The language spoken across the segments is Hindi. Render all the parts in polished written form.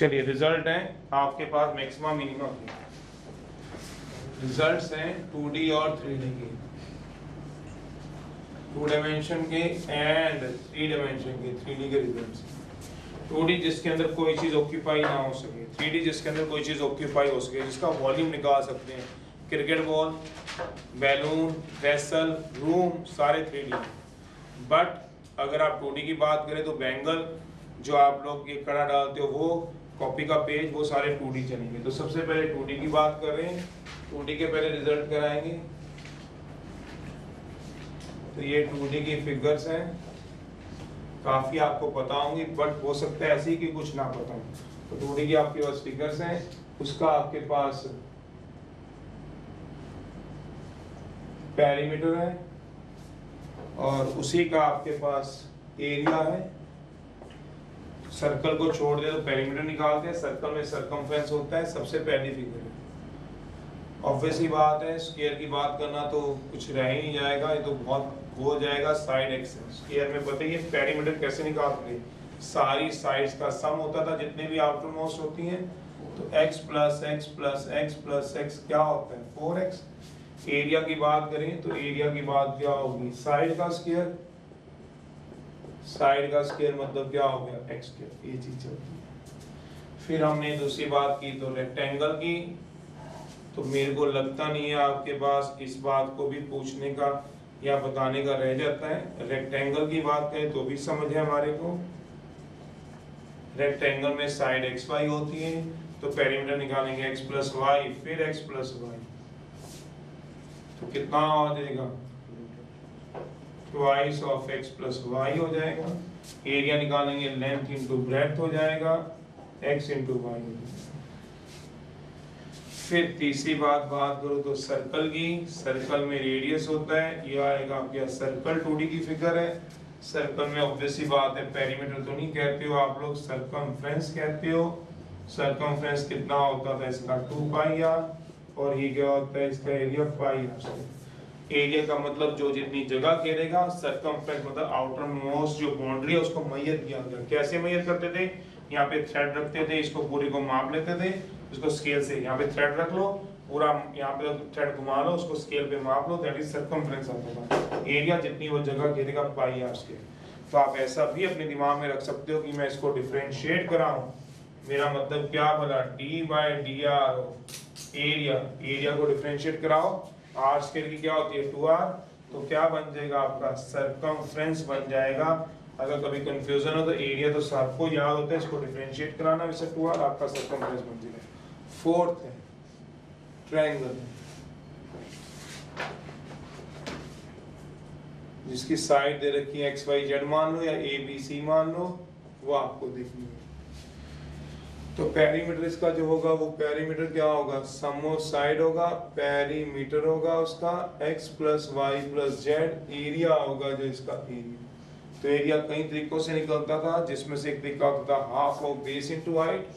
चलिए रिजल्ट है आपके पास मैक्सिमम मिनिमम के रिजल्ट्स हैं 2D और 3D के, 2 डायमेंशन के एंड 3 डायमेंशन के 3D के रिजल्ट्स। 2D जिसके अंदर कोई चीज़ ऑक्यूपाई ना हो सके, 3D जिसके अंदर कोई चीज़ ऑक्यूपाई हो सके, जिसका वॉल्यूम निकाल सकते हैं, cricket ball, balloon, vessel, room, सारे 3D। बट अगर आप 2D की बात करें तो बैंगल जो आप लोग ये कड़ा डालते हो, वो कॉपी का पेज, वो सारे 2D चलेंगे। तो सबसे पहले 2D की बात कर रहे हैं, 2D के पहले रिजल्ट कराएंगे। तो ये 2D की फिगर्स हैं, काफी आपको पता होंगी, बट हो सकता है ऐसी कि कुछ ना पता हो। तो 2D की आपके पास फिगर्स हैं, उसका आपके पास पेरीमीटर है और उसी का आपके पास एरिया है। सर्कल को छोड़ दे तो पेरीमीटर निकालते हैं, सर्कल में सरकमफ्रेंस होता है। सबसे पहली फिगर है, ऑब्वियस ही बात है, स्क्वायर की बात करना तो कुछ रह ही नहीं जाएगा, ये तो बहुत हो जाएगा साइड एक्स। स्क्वायर में बताइए पेरीमीटर कैसे निकालते थे, सारी साइड्स का सम होता था जितने भी आउटर मोस्ट होती हैं, तो x plus x plus x plus x क्या होता है 4x। एरिया की बात करें तो एरिया की बात क्या होगी, साइड का स्क्वायर, साइड का स्क्वायर मतलब क्या हो गया x स्क्वायर, ये चीज चलती है। फिर हमने दूसरी बात की तो रेक्टेंगल की, तो मेरे को लगता नहीं है आपके पास इस बात को भी पूछने का या बताने का रह जाता है। रेक्टेंगल की बात करें तो भी समझ है हमारे को, रेक्टेंगल में साइड एक्स वाई होती है, तो पेरीमीटर निकालेंगे x प्लस वाई फिर x प्लस वाई, तो कितना हो जाएगा twice of x plus y हो जाएगा। एरिया निकालेंगे लेंथ इंटू ब्रेड्थ हो जाएगा, x इंटू वाई। फिर तीसरी बात करो तो सर्कल की, सर्कल में रेडियस होता है, ये आएगा आपके सर्कल 2D की फिगर है। सर्कल में ऑब्वियसली बात है पेरीमीटर तो नहीं कहते हो आप लोग, सरकमफ्रेंस कहते हो। सरकमफ्रेंस कितना होता था इसका 2 पाई आर, और ये क्या होता है इसका एरिया पाई आर। एरिया का मतलब जो जितनी जगह घेरेगा, सरकमफ्रेंस मतलब आउटर मोस्ट जो बाउंड्री है उसको मैयर किया गया। कैसे मैयर करते थे, यहाँ पे थ्रेड रखते थे, इसको पूरे को माप लेते थे, उसको स्केल से यहाँ पे थ्रेड रख लो, पूरा यहाँ पे थ्रेड घुमा लो, उसको स्केल पे माप लो, दैट इज सरकमफ्रेंस आता था। एरिया जितनी वो जगह घेरेगा पाई आर स्केल। तो आप ऐसा भी अपने दिमाग में रख सकते हो कि मैं इसको डिफरेंशिएट कराऊं, मेरा मतलब क्या बोला d by D R area, area को डिफरेंशिएट कराओ, आर स्क्वायर की क्या होती है 2r, तो क्या बन जाएगा आपका सरकमफ्रेंस बन जाएगा। अगर कभी कंफ्यूजन हो तो एरिया तो सबको याद होता है, इसको डिफरेंशिएट कराना वैसे 2r आपका सरकमफ्रेंस बन जाएगा। फोर्थ है ट्रायंगल, जिसकी साइड दे रखी है एक्स वाई जेड मान लो या ए बी सी मान लो, वो आपको देखनी है। तो पेरीमीटर इसका जो होगा वो पेरीमीटर क्या होगा, सम ऑफ साइड होगा, पेरीमीटर होगा उसका x plus y plus z, area होगा जो इसका एरिया। तो एरिया कई तरीकों से निकलता था, जिसमें से एक तरीका होता था half of base into height.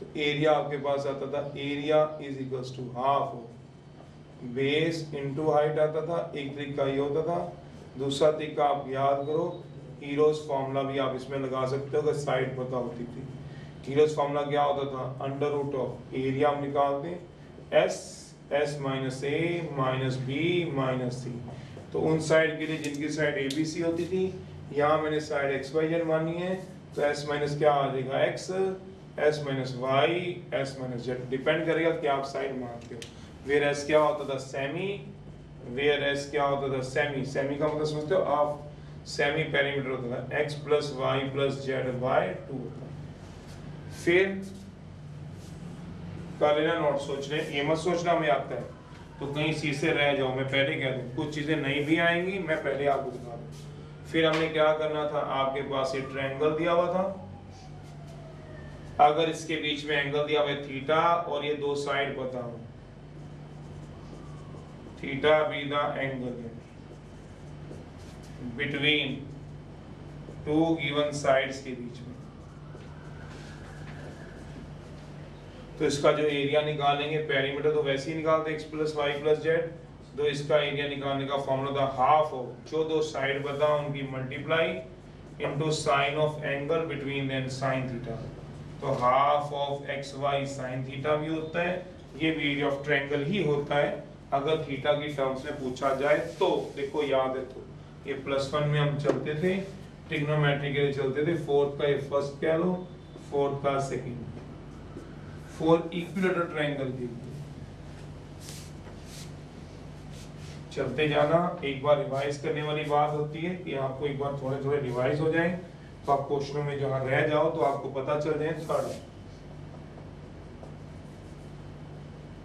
तो एरिया आपके पास आता था area is equals to half of base into height आता था, एक तरीका ये होता था। दूसरा तरीका आप याद करो, हीरोज फॉर्मूला भी आप इसमें लगा सकते हो अगर साइड पता होती थी। हीरोज फॉर्मूला क्या होता था, अंडर रूट ऑफ एरिया हम निकालते हैं एस माइनस ए माइनस बी माइनस सी। तो उन साइड के लिए जिनकी साइड ए बी सी होती थी, यहाँ मैंने साइड एक्स वाई जेड मानी है, तो एस माइनस क्या आ जाएगा x, S minus y, S minus z, depend करेगा कि आप साइड मानते हो। वेयर एस क्या होता था सेमी, वेयर एस क्या होता था सेमी, सेमी का मतलब समझते हो आप, सेमी पेरीमीटर होता था x plus y plus z by 2। फिर कर लेना नोट, सोच ले, ये मत सोचना हमें आता है तो कहीं शीशे रह जाओ, मैं पहले कह दूं कुछ चीजें नहीं भी आएंगी, मैं पहले आपको बता दूं। फिर हमने क्या करना था, आपके पास ये ट्रायंगल दिया हुआ था, अगर इसके बीच में एंगल दिया हुआ है थीटा और ये दो साइड बताओ, theta be the angle between two given sides के बीच में, तो इसका जो एरिया निकालेंगे, पेरीमीटर तो वैसे ही निकालते x plus y plus z, तो इसका एरिया निकालने का फॉर्मूला था हाफ ऑफ जो दो साइड बताओ उनकी multiply into sine of angle between then sine theta. तो half of x y sine theta भी होता है, ये भी एरिया ऑफ ट्रायंगल ही होता है अगर थीटा की टर्म्स में पूछा जाए तो। देखो याद है तो ये +1 में हम चलते थे, ट्रिग्नोमेट्री के लिए चलते थे, फोर्थ का ये फर्स्ट कह लो, फोर्थ का सेकंड, फोर इक्विलेटरल ट्रायंगल के लिए चलते जाना। एक बार रिवाइज करने वाली बात होती है कि आपको एक बार थोड़े थोड़े रिवाइज हो जाए तो आप क्वेश्चनों में जहां रह जाओ तो आपको पता चल जाए। थर्ड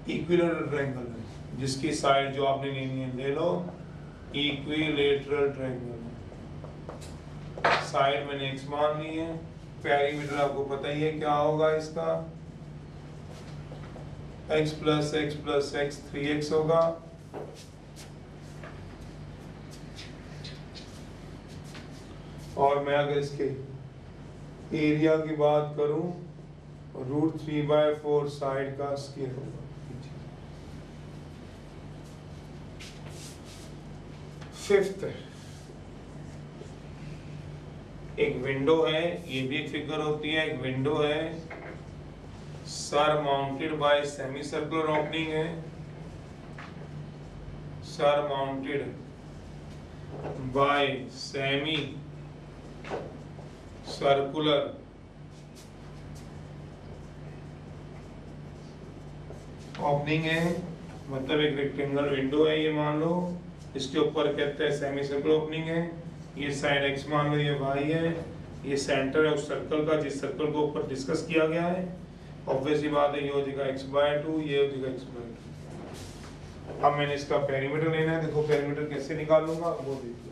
इक्विलेटरल ट्रायंगल है जिसकी साइड जो आपने लेनी है ले लो, इक्विलेटरल ट्रायंगल साइड मैंने x मान ली है, पेरीमीटर आपको पता ही है क्या होगा इसका, x प्लस x 3x होगा, और मैं अगर इसके एरिया की बात करूं √3/4 साइड का स्क्वायर होगा। फिफ्थ एक विंडो है, ये भी एक फिगर होती है, एक विंडो है, sir mounted by semi circular opening है, sir mounted by semi circular opening है, मतलब एक रेक्टेंगल विंडो है ये मान लो, इसके ऊपर कहते हैं सेमी सर्कुलर ओपनिंग है, ये साइड x मान लो, ये y है, ये सेंटर है उस सर्कल का जिस सर्कल को ऊपर डिस्कस किया गया है। ऑब्वियसली बात है ये हो जाएगा x/2, ये हो जाएगा x/2। अब मैंने इसका पेरीमीटर लेना है, देखो पेरीमीटर कैसे निकालूंगा वो देख लो।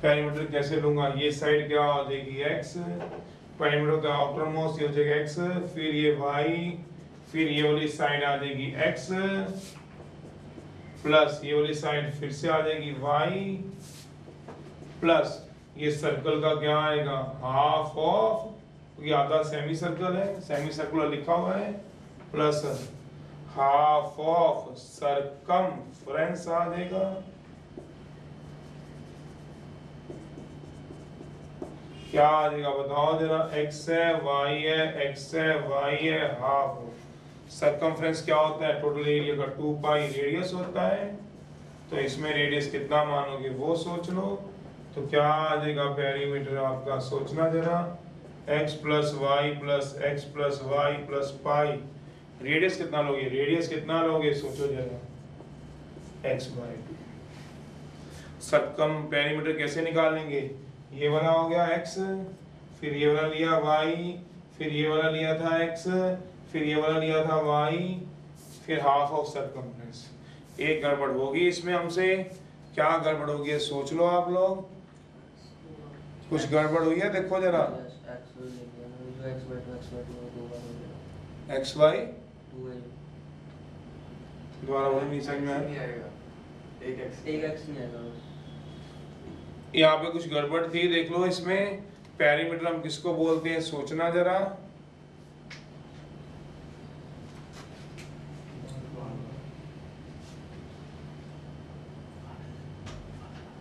पेरीमीटर कैसे लूंगा, ये साइड क्या हो जाएगी x, पेरीमीटर का आउटर मोस्ट ये हो जाएगा x, फिर ये y, फिर ये वाली साइड आ जाएगी x प्लस ये वाली साइड फिर से आ जाएगी y प्लस ये सर्कल का क्या आएगा हाफ ऑफ, ये आधा सेमी सर्कल है, सेमी सर्कुलर लिखा हुआ है, प्लस हाफ ऑफ सरकमफ्रेंस आ जाएगा, क्या आ जाएगा बताओ जरा, x है y है, x है y है, हाफ सरकमफ्रेंस क्या होता है, टोटल एरिया का 2 पाई रेडियस होता है, तो इसमें रेडियस कितना मानोगे वो सोच लो, तो क्या आ जाएगा पेरीमीटर आपका, सोचना जरा, x plus y plus x plus y plus pi, radius कितना लोगे, रेडियस कितना लोगे सोचो जरा, x/2। सरकम पेरीमीटर कैसे निकालेंगे, ये वाला हो गया x, फिर ये वाला लिया y, फिर ये वाला लिया था x, फिर ये वाला लिया था y, फिर हाफ ऑफ सरकमफ्रेंस। एक गड़बड़ होगी इसमें हमसे, क्या गड़बड़ होगी है सोच लो आप लोग, कुछ गड़बड़ हुई है देखो जरा, x y दोबारा बोलो नहीं समझ में आया, एक x नहीं आएगा, यहाँ पे कुछ गड़बड़ थी देख लो इसमें। पेरीमीटर हम किसको बोलते हैं सोचना जरा,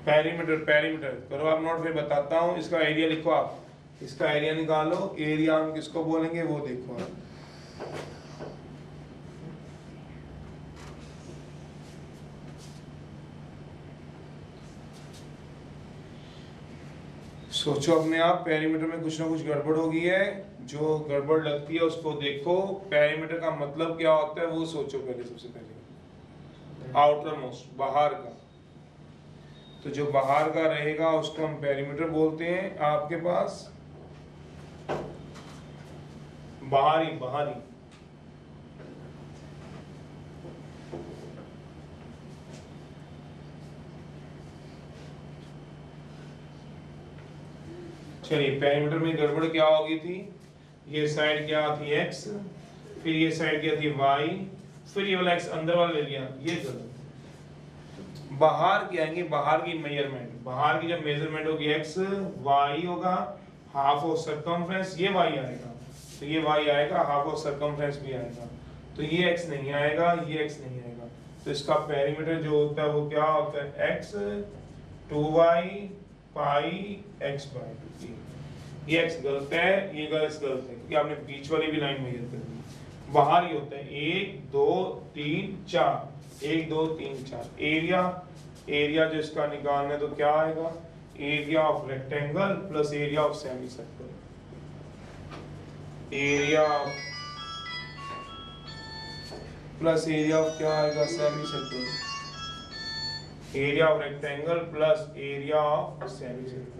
पेरीमीटर करो आप नोट, फिर बताता हूँ। इसका एरिया लिखो आप, इसका एरिया निकालो, एरिया हम किसको बोलेंगे वो देखो आप। सोचो अपने आप, पेरीमीटर में कुछ ना कुछ गड़बड़ हो गई है, जो गड़बड़ लगती है उसको देखो। पेरीमीटर का मतलब क्या होता है वो सोचो पहले, सबसे पहले आउटर मोस्ट बाहर का, तो जो बाहर का रहेगा उसको हम पेरीमीटर बोलते हैं। आपके पास बाहरी चलिए, पेरीमीटर में गड़बड़ क्या हो गई थी, ये साइड क्या थी x, फिर ये साइड क्या थी y, फिर ये वाला x अंदर वाला ले लिया, ये गलत। बाहर की आएंगे, बाहर की मेजरमेंट, बाहर की जब मेजरमेंट होगी x y होगा, हाफ ऑफ सरकमफ्रेंस ये y आएगा, तो ये y आएगा, हाफ ऑफ सरकमफ्रेंस भी आएगा, तो ये x नहीं आएगा, ये x नहीं आएगा। तो इसका पेरीमीटर जो होता है वो क्या होता है x 2y pi x by 2। ये x गलत है, ये गलत है क्योंकि आपने बीच वाली भी लाइन मेजर कर दी। बाहर ही होता है 1 2 3 4, 1 2 3 4। एरिया जो इसका निकालना है तो क्या आएगा, area of rectangle plus area of semi circle. Area plus area of क्या आएगा, semi circle. Area of rectangle plus area of semi circle.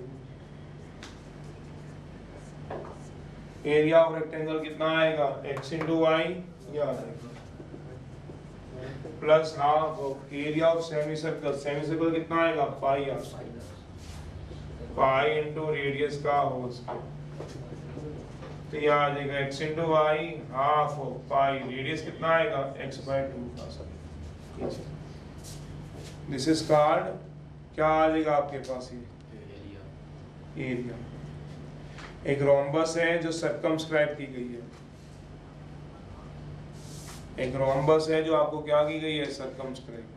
Area of rectangle कितना आएगा, x इंटू वाई या plus half of area of semi circle. Semi circle कितना आएगा, pi R, pi into radius का होल स्क्वायर। तो ये आ जाएगा x into y half of pi, radius कितना आएगा x बाई 2 का सर। दिस इज कॉल्ड, क्या आ जाएगा आपके पास, ये एरिया। एक रोम्बस है जो सर्कमस्क्राइब की गई है, एक रोम्बस है जो आपको क्या की गई है, circumscribe.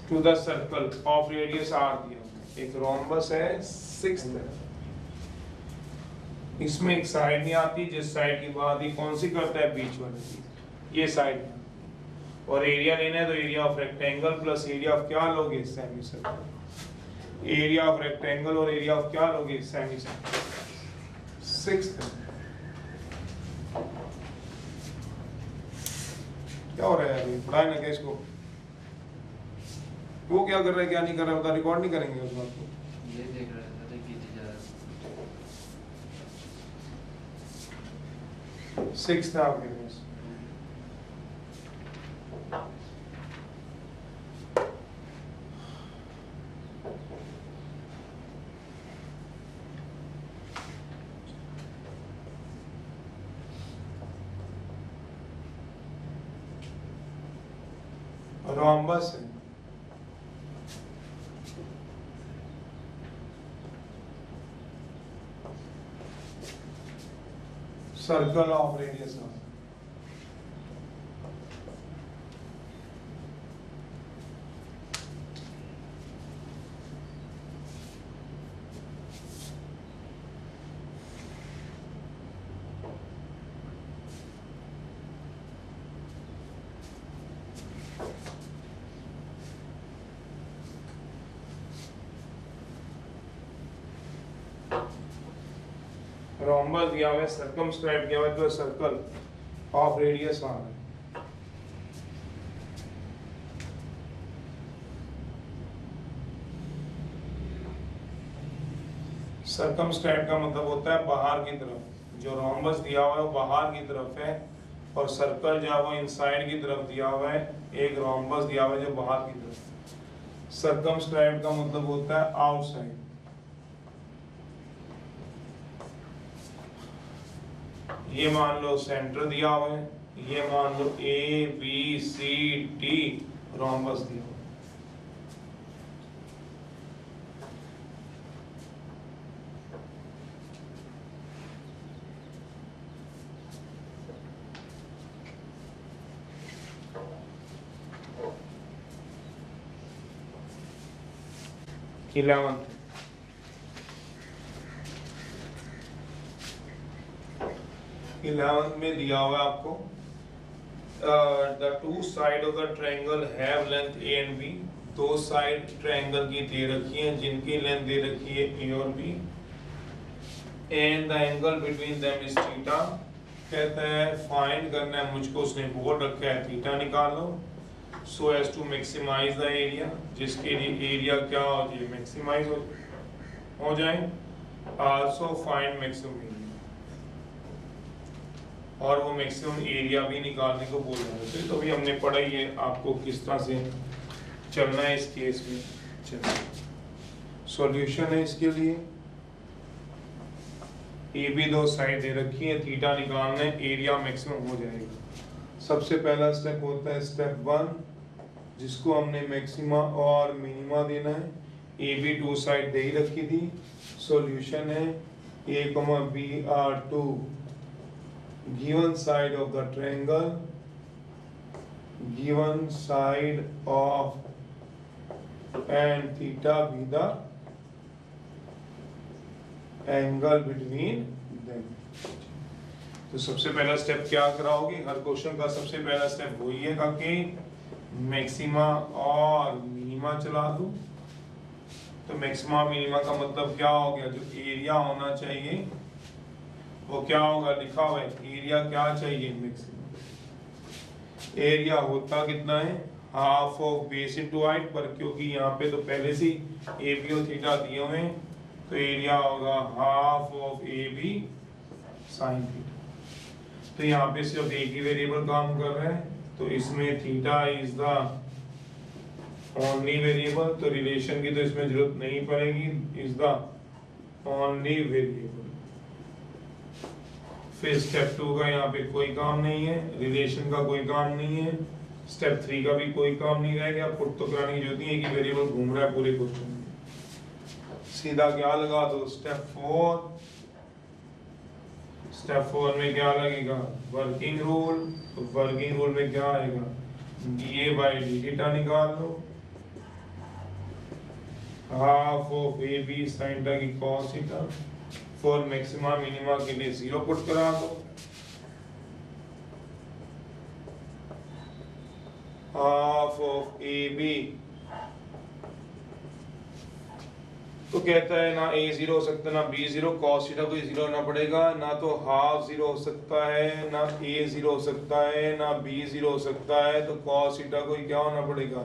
To the circle of radius R दिया। एक रोम्बस है 6 तरफ, इसमें एक साइड नहीं आती, जिस साइड की बात ही कौन सी करता है, बीच वाली, ये साइड। और एरिया लेना है तो area of rectangle plus area of क्या लोगे, semi circle. Area of rectangle और एरिया ऑफ क्या लोगे, सेमी सर्कल। 6 क्या हो रहा है अभी, पढ़ाई ना क्या इसको, वो क्या कर रहा है क्या नहीं कर रहा है, बता, रिकॉर्ड नहीं करेंगे उस बात को। ये देख रहा था तो कीजिए जरा। 6 था आपके पास। रोम्बस है, circle of radius R. Rhombus दिया हुआ है, सर्कमस्क्राइब किया हुआ है, तो सर्कल ऑफ रेडियस आर है। सर्कमस्क्राइब का मतलब होता है बाहर की तरफ। जो रोम्बस दिया हुआ है वो बाहर की तरफ है, और सर्कल जो है वो इनसाइड की तरफ दिया हुआ है। एक रोम्बस दिया हुआ है जो बाहर की तरफ। सर्कमस्क्राइब का मतलब होता है आउटसाइड। ये मान लो सेंटर दिया हुआ है, ये मान लो A B C D rhombus दिया हुआ है। इलेवंथ, में दिया हुआ है आपको the two side of the triangle have length A and B. दो साइड ट्रायंगल की दे रखी है जिनकी लेंथ दे रखी है ए और B, and the angle between them is theta. कहता है फाइंड करना है मुझको, उसने बोल रखा है थीटा निकाल लो, so as to maximize the area, जिसके लिए एरिया क्या हो जाए, मैक्सिमाइज हो जाए। आल्सो फाइंड मैक्सिमम एरिया, और वो मैक्सिमम एरिया भी निकालने को बोल रहे थे। तो अभी हमने पढ़ा ही है आपको किस तरह से चलना है इस केस में। चलिए सॉल्यूशन है इसके लिए। ए बी दो साइड दे रखी है, थीटा निकालना है, एरिया मैक्सिमम हो जाएगा। सबसे पहला स्टेप होता है स्टेप 1, जिसको हमने मैक्सिमा और मिनिमा देना है। ए बी टू साइड दे ही रखी थी। सॉल्यूशन है A comma B are two given side of the triangle, given side of and theta be the angle between them। तो सबसे पहला स्टेप क्या कराओगे? हर क्वेश्चन का सबसे पहला स्टेप वही है कि मैक्सिमा और मिनिमा चला दो। तो मैक्सिमा मिनिमा का मतलब क्या हो गया? जो एरिया होना चाहिए वो क्या होगा? लिखा हुआ है एरिया क्या चाहिए? मैक्सिमम एरिया होता कितना है? Half of base into height, पर क्योंकि यहाँ पे तो पहले से ए बी और थीटा दिए हुए हैं तो एरिया होगा half of A B sine theta. तो यहाँ पे सिर्फ एक ही वेरिएबल काम कर रहा है, तो इसमें theta is the only variable, तो रिलेशन की तो इसमें जरूरत नहीं पड़ेगी, इज द ओनली वेरिएबल। फिर स्टेप 2 का यहाँ पे कोई काम नहीं है, रिलेशन का कोई काम नहीं है, स्टेप 3 का भी कोई काम नहीं रह गया। पुट तो कराने की जरूरत नहीं है कि वेरिएबल घूम रहा है पूरे क्वेश्चन में। सीधा क्या लगा दो? स्टेप 4। स्टेप 4 में क्या लगेगा? Working rule. तो वर्किंग रूल में क्या आएगा? डीए बाई डी थीटा निकाल लो, half of A B sine theta की cos theta. For maxima minima के लिए 0 पुट करा दो, हाफ ऑफ ए बी। तो कहता है ना a 0 हो सकता है ना b 0, cos थीटा कोई 0 होना पड़ेगा, ना तो हाफ 0 हो सकता है, ना a 0 हो सकता है, ना b 0 हो सकता है, तो cos थीटा कोई क्या होना पड़ेगा?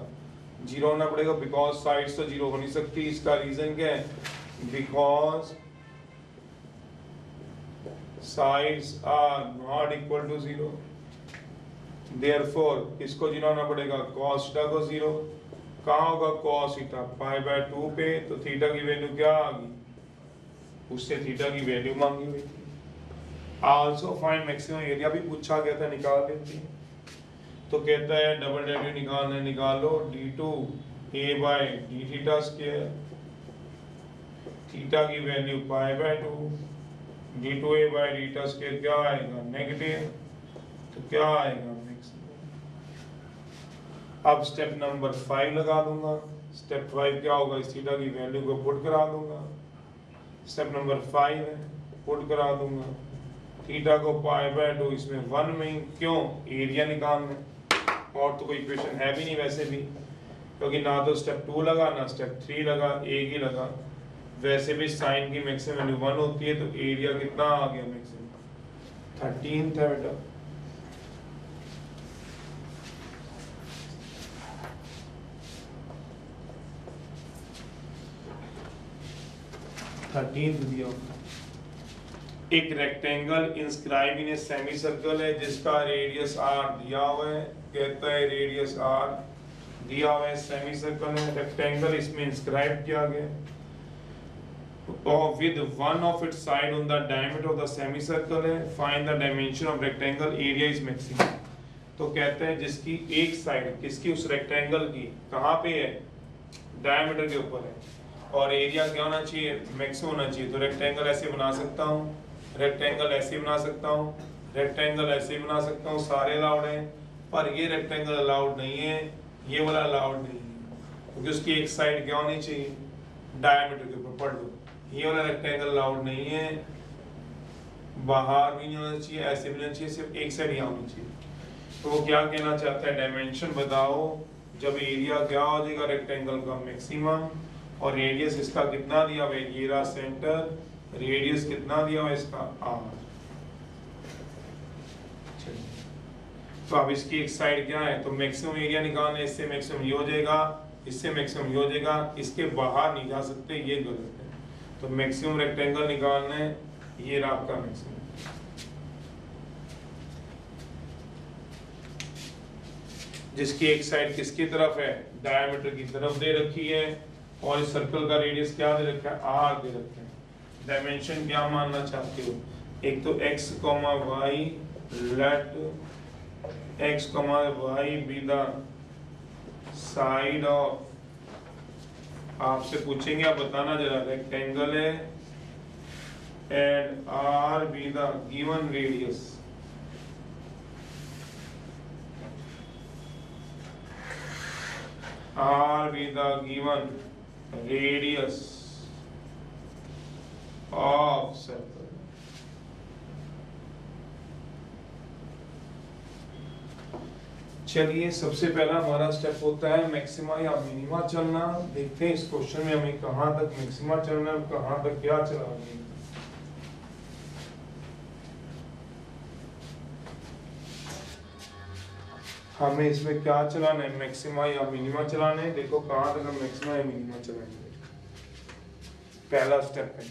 0 होना पड़ेगा, बिकॉज साइड्स तो 0 हो नहीं सकती। इसका रीजन क्या है? Because sides are not equal to 0, therefore किसको 0 होना पड़ेगा? cos थीटा को 0। कहाँ होगा cos थीटा? पाई बाय 2 पे, तो थीटा की वैल्यू क्या आ गई? उससे थीटा की वैल्यू मांगी हुई थी। आल्सो फाइंड मैक्सिमम एरिया भी पूछा गया था, निकाल लेते हैं। तो कहता है डबल डेरिवेटिव निकालना है, निकाल लो d2 a by d theta square, थीटा की value pi by 2, d2 a by d theta square क्या आएगा? नेगेटिव, तो क्या आएगा? अब स्टेप नंबर 5 लगा दूंगा। स्टेप 5 क्या होगा? इस थीटा की वैल्यू को पुट करा दूंगा। स्टेप नंबर 5 है, पुट करा दूंगा थीटा को पाई बाय 2, इसमें 1 में, क्यों? एरिया निकालना है, और तो कोई इक्वेशन है भी नहीं वैसे भी, क्योंकि ना तो स्टेप 2 लगा ना स्टेप 3 लगा, एक ही लगा। वैसे भी साइन की मैक्सिमम वैल्यू 1 होती है, तो एरिया कितना आ गया? मैक्सिमम 13 था बेटा। दिया। एक rectangle inscribe in a semi circle है जिसका रेडियस r दिया हुआ है। कहता है रेडियस r दिया हुआ है, सेमी सर्कल है, रेक्टेंगल इसमें इंस्क्राइब किया गया और with one of its side on the diameter of the semi circle है। Find the dimension of rectangle, area is maximum. तो कहते हैं जिसकी एक साइड किसकी? उस रेक्टेंगल की कहाँ पे है? डायमीटर के ऊपर है, और एरिया क्या होना चाहिए? मैक्सिमम होना चाहिए। तो रेक्टेंगल ऐसे बना सकता हूँ, रेक्टेंगल ऐसे बना सकता हूँ, रेक्टेंगल ऐसे बना सकता हूँ, सारे अलाउड हैं। पर ये रेक्टेंगल अलाउड नहीं है, ये वाला अलाउड नहीं है, क्योंकि उसकी एक साइड क्या होनी चाहिए? डायमीटर के ऊपर। पढ़ लो, ये वाला रेक्टेंगल अलाउड नहीं है, बाहर भी नहीं होना चाहिए, ऐसे भी नहीं होना चाहिए, सिर्फ एक साइड यहाँ होनी चाहिए। तो वो क्या कहना चाहता है? डायमेंशन बताओ जब एरिया क्या हो जाएगा रेक्टेंगल का? मैक्सिमम। और रेडियस इसका कितना दिया हुआ है? ये रहा सेंटर, रेडियस कितना दिया हुआ है इसका? r। तो अब इसकी एक साइड क्या है? तो मैक्सिमम एरिया निकालना है, इससे मैक्सिमम ये हो जाएगा, इससे मैक्सिमम ये हो जाएगा, इसके बाहर नहीं जा सकते, ये गलत है। तो मैक्सिमम रेक्टेंगल निकालना है, ये रहा आपका मैक्सिमम। जिसकी एक साइड किसकी तरफ है? डायमीटर की तरफ दे रखी है, और इस सर्कल का रेडियस क्या दे रखा है? r दे रखा है। डायमेंशन क्या मानना चाहते हो? एक तो x, y, let x, y be the side of आपसे पूछेंगे, आप बताना जरा, रेक्टेंगल है and R be the given radius, R be the given radius of circle. चलिए सबसे पहला हमारा स्टेप होता है मैक्सिमा या मिनिमा चलना। देखते हैं इस क्वेश्चन में हमें कहां तक मैक्सिमा चलना है और कहां तक क्या चलाना है। हमें इसमें क्या चलाना है, मैक्सिमा या मिनिमा चलाना है। देखो कहां तक हम मैक्सिमा या मिनिमा चलाएंगे, पहला स्टेप है।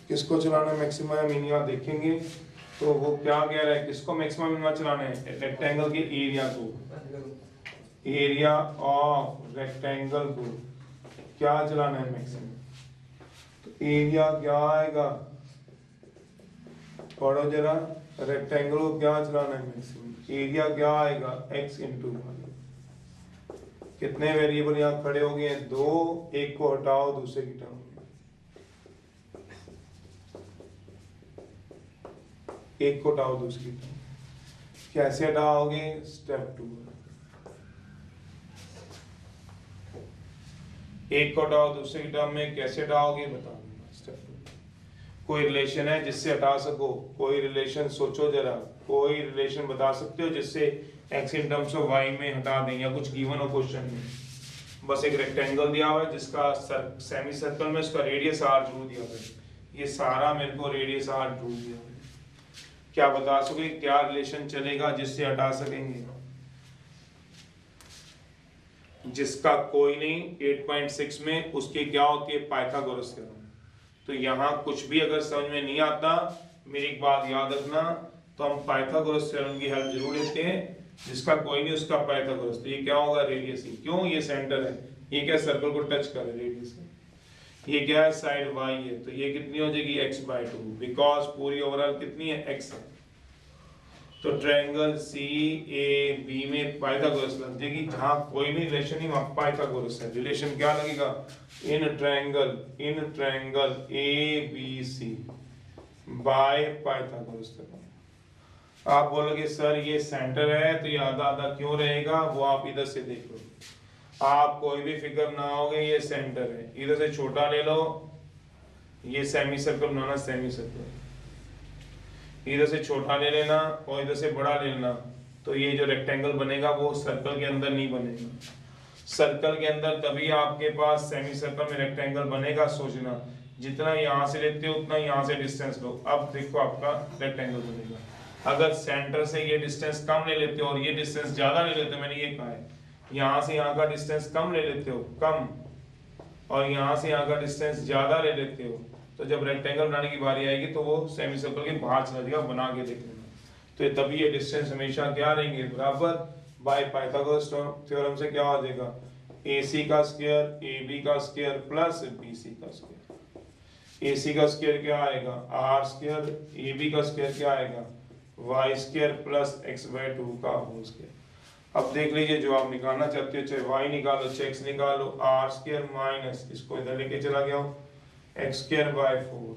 किसको चलाना है मैक्सिमा या मिनिमा देखेंगे तो वो क्या कह रहा है, किसको मैक्सिमा मिनिमा चलाना है, रेक्टेंगल के एरिया को, एरिया ऑफ रेक्टेंगल को क्या चलाना है मैक्सिमम। तो एरिया क्या आएगा, पढ़ो जरा, रेक्टेंगल को क्या चलाना है मैक्सिमम, एरिया क्या आएगा x इंटू वाई। कितने वेरिएबल यहाँ खड़े हो गए हैं, दो, एक को हटाओ दूसरे की टर्म, एक को हटाओ दूसरी टर्म, कैसे हटाओगे, स्टेप 2, एक को हटाओ दूसरे की टर्म में कैसे हटाओगे बता दूंगा स्टेप 2। कोई रिलेशन है जिससे हटा सको, कोई रिलेशन सोचो जरा, कोई रिलेशन बता सकते हो जिससे x in terms of y में हटा दें, या कुछ गिवन हो क्वेश्चन में। बस एक रेक्टेंगल दिया हुआ है जिसका सेमी सर्कल में उसका रेडियस r जरूर दिया हुआ है, ये सारा मेरे को रेडियस r जरूर दिया हुआ है। क्या बता सकोगे क्या रिलेशन चलेगा जिससे हटा सकेंगे, जिसका कोई नहीं 8.6 में उसकी क्या होती है पाइथागोरस थ्योरम। तो यहाँ कुछ भी अगर समझ में नहीं आता, मेरी एक बात याद रखना, तो हम पाइथागोरस थ्योरम की हेल्प जरूर लेते हैं, जिसका कोई नहीं उसका पाइथागोरस। तो ये क्या होगा, रेडियस ही, क्यों, ये सेंटर है, ये क्या सर्कल को टच कर रेडियस है, ये क्या है साइड y है, तो ये कितनी हो जाएगी x/2, बिकॉज पूरी ओवरऑल कितनी है x है। तो ट्रायंगल CAB में पाइथागोरस लग जाएगी, जहां कोई भी रिलेशन नहीं वहां पाइथागोरस है। रिलेशन क्या लगेगा, in triangle ABC by Pythagoras. आप बोलोगे सर ये सेंटर है तो ये आधा आधा क्यों रहेगा, वो आप इधर से देख लो, आप कोई भी फिगर बनाओगे ये सेंटर है, इधर से छोटा ले लो, ये सेमी सर्कल बनाना, सेमी सर्कल इधर से छोटा ले लेना और इधर से बड़ा ले लेना, तो ये जो रेक्टेंगल बनेगा वो सर्कल के अंदर नहीं बनेगा। सर्कल के अंदर तभी आपके पास सेमी सर्कल में रेक्टेंगल बनेगा। सोचना जितना यहाँ से लेते हो उतना यहाँ से डिस्टेंस लो, अब देखो आपका रेक्टेंगल बनेगा। अगर सेंटर से ये डिस्टेंस कम ले लेते हो और ये डिस्टेंस ज्यादा ले लेते हो, मैंने ये कहा है, यहाँ से यहाँ का डिस्टेंस कम ले लेते हो, कम, और यहाँ से यहाँ का डिस्टेंस ज्यादा ले लेते हो, तो जब रेक्टेंगल बनाने की बारी आएगी तो वो सेमी सर्कल के बाहर चला जाएगा, बना के देख लेना। तो तभी ये डिस्टेंस हमेशा क्या रहेंगे, बराबर, बाय पाइथागोरस थ्योरम से क्या हो जाएगा, AC का स्क्वायर AB का स्क्वायर प्लस BC का स्क्वायर। AC का स्क्वायर क्या आएगा, R स्क्वायर, AB का स्क्वायर क्या आएगा, Y स्क्वायर प्लस x/2 का होल स्क्वायर। अब देख लीजिए जो आप निकालना चाहते हो, चाहे y निकालो चाहे x निकालो, r स्क्वायर माइनस इसको इधर लेके चला गया हूँ x स्क्वायर बाय 4,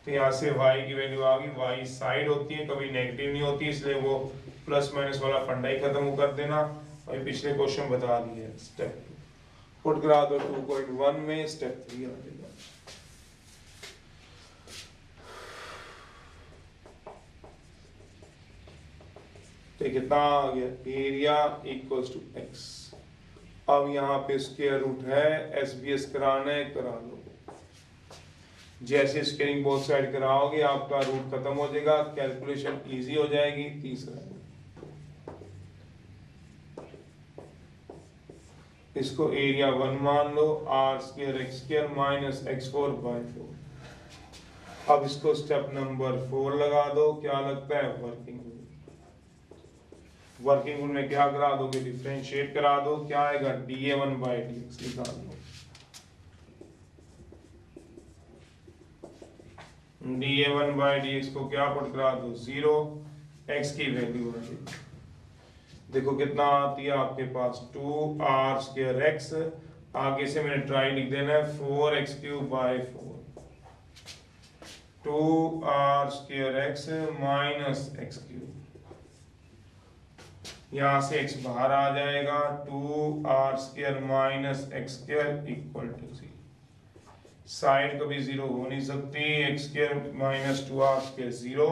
तो यहाँ से y की वैल्यू आ गई, y साइड होती है कभी नेगेटिव नहीं होती, इसलिए वो प्लस माइनस वाला फंडा ही खत्म कर देना, और पिछले क्वेश्चन बता दिए। स्टेप 2 पुट करा दो 2.1 में, स्टेप 3 आ जाएगा। तो कितना आ गया, एरिया इक्वल्स टू x। अब यहाँ पे स्क्वायर रूट है, SBS कराना है करा लो, जैसे स्क्वायरिंग बोथ साइड कराओगे आपका रूट खत्म हो जाएगा, कैलकुलेशन इजी हो जाएगी। तीसरा इसको एरिया 1 मान लो, r square x square minus x4/4। अब इसको स्टेप नंबर 4 लगा दो, क्या लगता है, वर्किंग रूल। वर्किंग रूल में क्या करा दोगे, डिफरेंशिएट करा दो, क्या आएगा, dA1/dx निकाल दो। dA1 बाई dx को क्या पुट करा दो 0, x की वैल्यू है देखो कितना आती है आपके पास 2r स्क्वायर x, आगे से मैंने ट्राई लिख देना है 4x cube by 4, 2r square x minus x cube, यहाँ से x बाहर आ जाएगा 2r square minus x square equal to 0, side कभी 0 हो नहीं सकती, x square minus 2r square 0,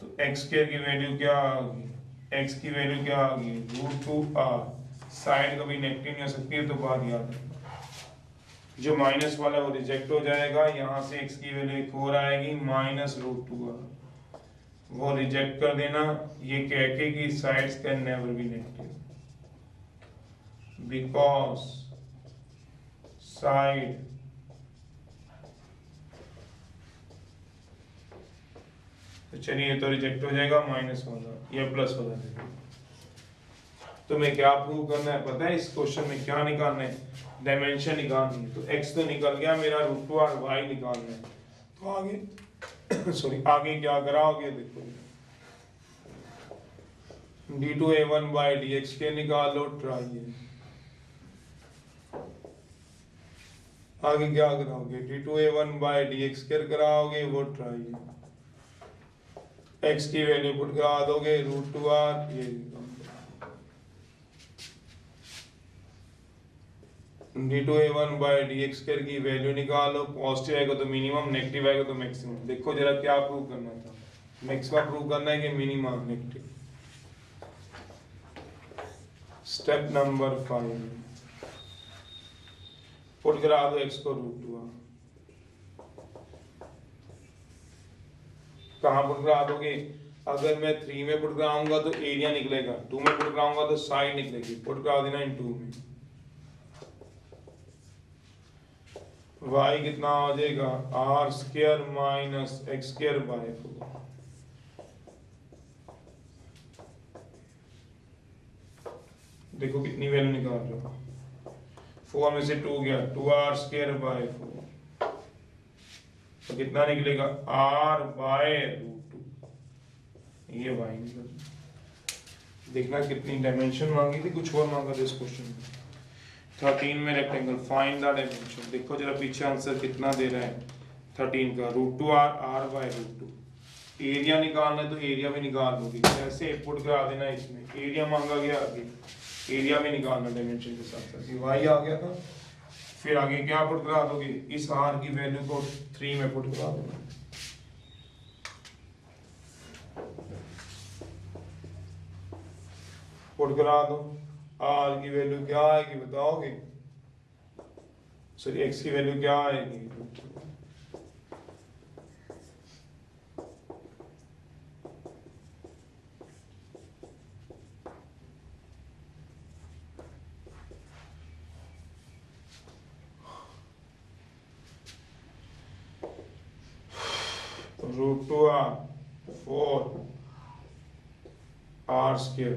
तो x स्क्वायर की वैल्यू क्या आ गई, x की वैल्यू क्या आ गई √2r, साइड कभी नेगेटिव नहीं हो सकती है तो बात याद रखना, जो माइनस वाला वो रिजेक्ट हो जाएगा, यहाँ से x की वैल्यू एक और आएगी माइनस √2r, वो रिजेक्ट कर देना, ये कह के कि sides can never be negative because side तो चलिए तो रिजेक्ट हो जाएगा माइनस वाला, ये प्लस वाला है। तो मैं क्या प्रूव करना है पता है, इस क्वेश्चन में क्या निकालना है, डायमेंशन निकालनी है, तो x तो निकल गया मेरा √2r, y निकालना है, तो आगे सॉरी आगे क्या कराओगे देखो d2a1 बाई dx के निकाल लो, ट्राई है, आगे क्या कराओगे d2a1 बाई dx के कराओगे, वो ट्राई है, x की वैल्यू पुट करा दोगे √2r, ये d2a1 बाई dx स्क्वायर की वैल्यू निकालो, पॉजिटिव आएगा तो मिनिमम, नेगेटिव आएगा तो मैक्सिमम, देखो जरा क्या प्रूव करना था, मैक्सिमम प्रूव करना है कि minimum negative. Step number 5 put करा दो x को √2r, कहाँ पुट करा दोगे, अगर मैं 3 में पुट कराऊंगा तो एरिया निकलेगा, 2 में पुट कराऊंगा तो साइड निकलेगी, पुट करा देना इन 2 में, y कितना हो जाएगा r square minus x square by 4, देखो कितनी वैल्यू निकाल रहे हो, 4 में से 2 गया 2r स्क्वायर बाई 4, तो कितना निकलेगा r बाय √2, ये y निकल, देखना कितनी डायमेंशन मांगी थी, कुछ और मांगा था इस क्वेश्चन में। 13 में रेक्टेंगल, फाइंड द डायमेंशन, देखो जरा पीछे आंसर कितना दे रहा है 13 का √2r, r बाय √2, एरिया निकालना है तो एरिया भी निकाल दोगे, ऐसे पुट करा देना, इसमें एरिया मांगा गया, आगे एरिया भी निकालना डायमेंशन के साथ साथ, y आ गया था, फिर आगे क्या पुट करा दोगे, इस r की वैल्यू को 3 में पुट करा देना, पुट करा दो, r की वैल्यू क्या आएगी बताओगे, सॉरी x की वैल्यू क्या आएगी, √2r 4r square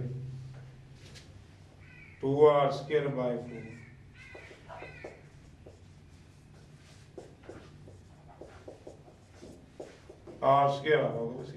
2r square by 4, r square आ रहा होगा बस,